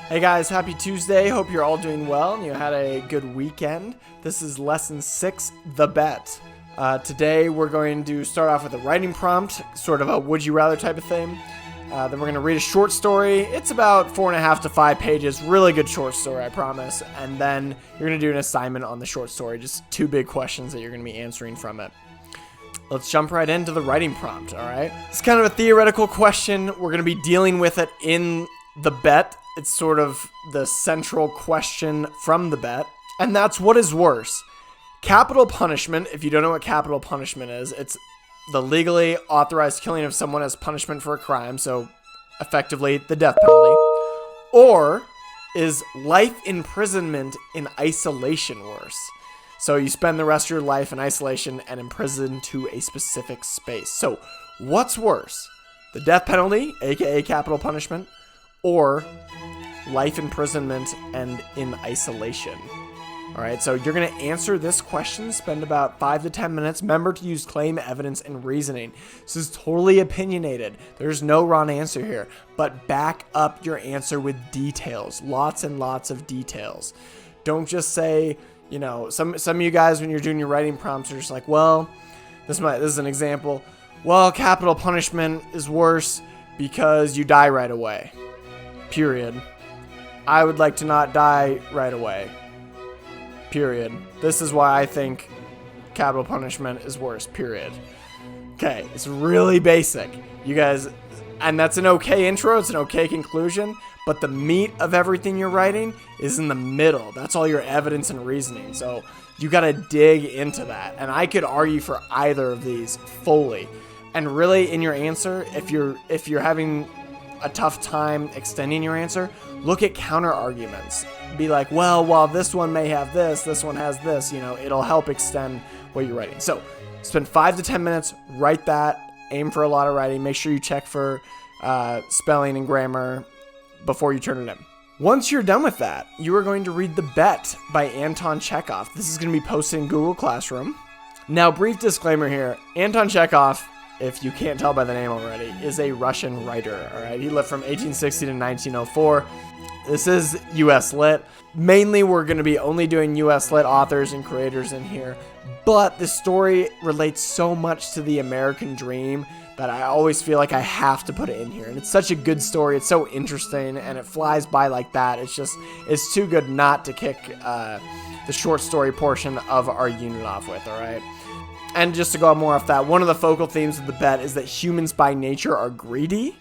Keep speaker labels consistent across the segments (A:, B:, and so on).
A: Hey guys, happy Tuesday. Hope you're all doing well and you had a good weekend. This is lesson 6, The Bet. Today we're going to start off with a writing prompt, sort of a would you rather type of thing. Then we're going to read a short story. It's about 4.5 to 5 pages. Really good short story, I promise. And then you're going to do an assignment on the short story. Just 2 big questions that you're going to be answering from it. Let's jump right into the writing prompt, all right? It's kind of a theoretical question. We're going to be dealing with it in The Bet. It's sort of the central question from The Bet. And that's, what is worse? Capital punishment. If you don't know what capital punishment is, it's the legally authorized killing of someone as punishment for a crime. So effectively the death penalty. Or is life imprisonment in isolation worse? So you spend the rest of your life in isolation and imprisoned to a specific space. So what's worse? The death penalty, aka capital punishment, or life imprisonment and in isolation? All right, so you're going to answer this question, spend about 5 to 10 minutes. Remember to use claim, evidence, and reasoning. This is totally opinionated. There's no wrong answer here, but back up your answer with details, lots and lots of details. Don't just say, you know, some of you guys, when you're doing your writing prompts, are just like, well, this is an example. Well, capital punishment is worse because you die right away. Period. I would like to not die right away. Period. This is why I think capital punishment is worse. Period. Okay, it's really basic. You guys, and that's an okay intro, it's an okay conclusion, but the meat of everything you're writing is in the middle. That's all your evidence and reasoning. So you got to dig into that. And I could argue for either of these fully. And really, in your answer, if you're having a tough time extending your answer, look at counter arguments. Be like, well, while this one may have this one has this, you know, it'll help extend what you're writing. So spend 5 to 10 minutes, write that, aim for a lot of writing, make sure you check for spelling and grammar before you turn it in. Once you're done with that, you are going to read The Bet by Anton Chekhov. This is going to be posted in Google Classroom. Now, brief disclaimer here, Anton Chekhov, if you can't tell by the name already, is a Russian writer, all right? He lived from 1860 to 1904. This is U.S. Lit. Mainly, we're going to be only doing U.S. Lit authors and creators in here, but the story relates so much to the American dream that I always feel like I have to put it in here. And it's such a good story. It's so interesting, and it flies by like that. It's too good not to kick the short story portion of our unit off with, all right? And just to go more off that, one of the focal themes of The Bet is that humans by nature are greedy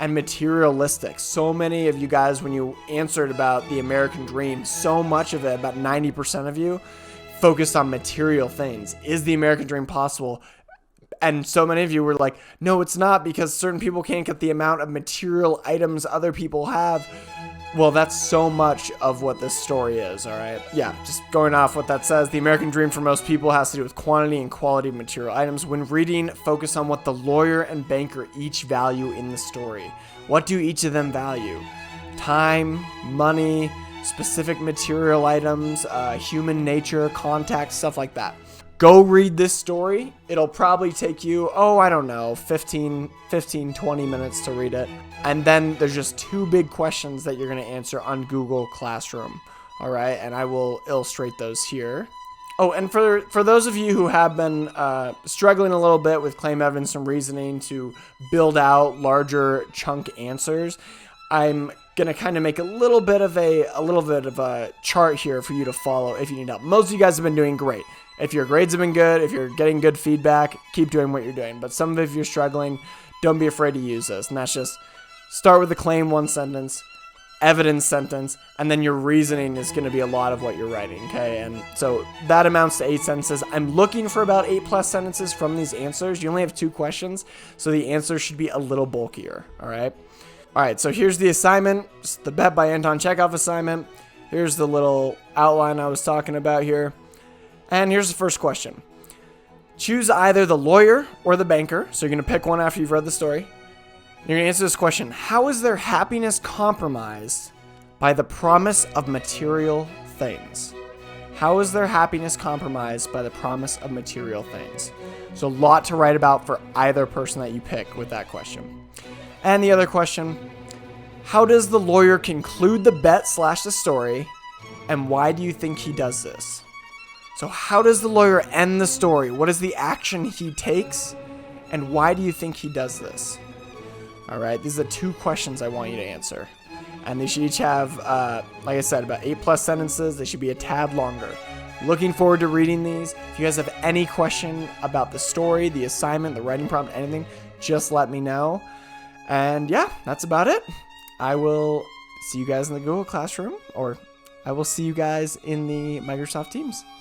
A: and materialistic. So many of you guys, when you answered about the American dream, so much of it, about 90% of you, focused on material things. Is the American dream possible? And so many of you were like, no, it's not, because certain people can't get the amount of material items other people have. Well, that's so much of what this story is, all right? Yeah, just going off what that says, the American dream for most people has to do with quantity and quality of material items. When reading, focus on what the lawyer and banker each value in the story. What do each of them value? Time, money, specific material items, human nature, contact, stuff like that. Go read this story. It'll probably take you, 15, 20 minutes to read it. And then there's just 2 big questions that you're going to answer on Google Classroom. All right, and I will illustrate those here. Oh, and for those of you who have been struggling a little bit with claim, evidence, and reasoning to build out larger chunk answers, I'm gonna kind of make a little bit of a chart here for you to follow if you need help. Most of you guys have been doing great. If your grades have been good, if you're getting good feedback, keep doing what you're doing. But some of you, if you're struggling, don't be afraid to use this. And that's just start with the claim 1 sentence, evidence sentence, and then your reasoning is going to be a lot of what you're writing, okay? And so that amounts to 8 sentences. I'm looking for about 8+ sentences from these answers. You only have 2 questions, so the answer should be a little bulkier, all right? All right, so here's the assignment. It's the Bet by Anton Chekhov assignment. Here's the little outline I was talking about here. And here's the first question. Choose either the lawyer or the banker. So you're going to pick one after you've read the story. You're going to answer this question. How is their happiness compromised by the promise of material things? How is their happiness compromised by the promise of material things? So a lot to write about for either person that you pick with that question. And the other question, How does the lawyer conclude the bet / the story, and why do you think he does this? So how does the lawyer end the story? What is the action he takes, and why do you think he does this? All right, these are the 2 questions I want you to answer. And they should each have, like I said, about 8+ sentences. They should be a tad longer. Looking forward to reading these. If you guys have any question about the story, the assignment, the writing prompt, anything, just let me know. And yeah, that's about it. I will see you guys in the Google Classroom, or I will see you guys in the Microsoft Teams.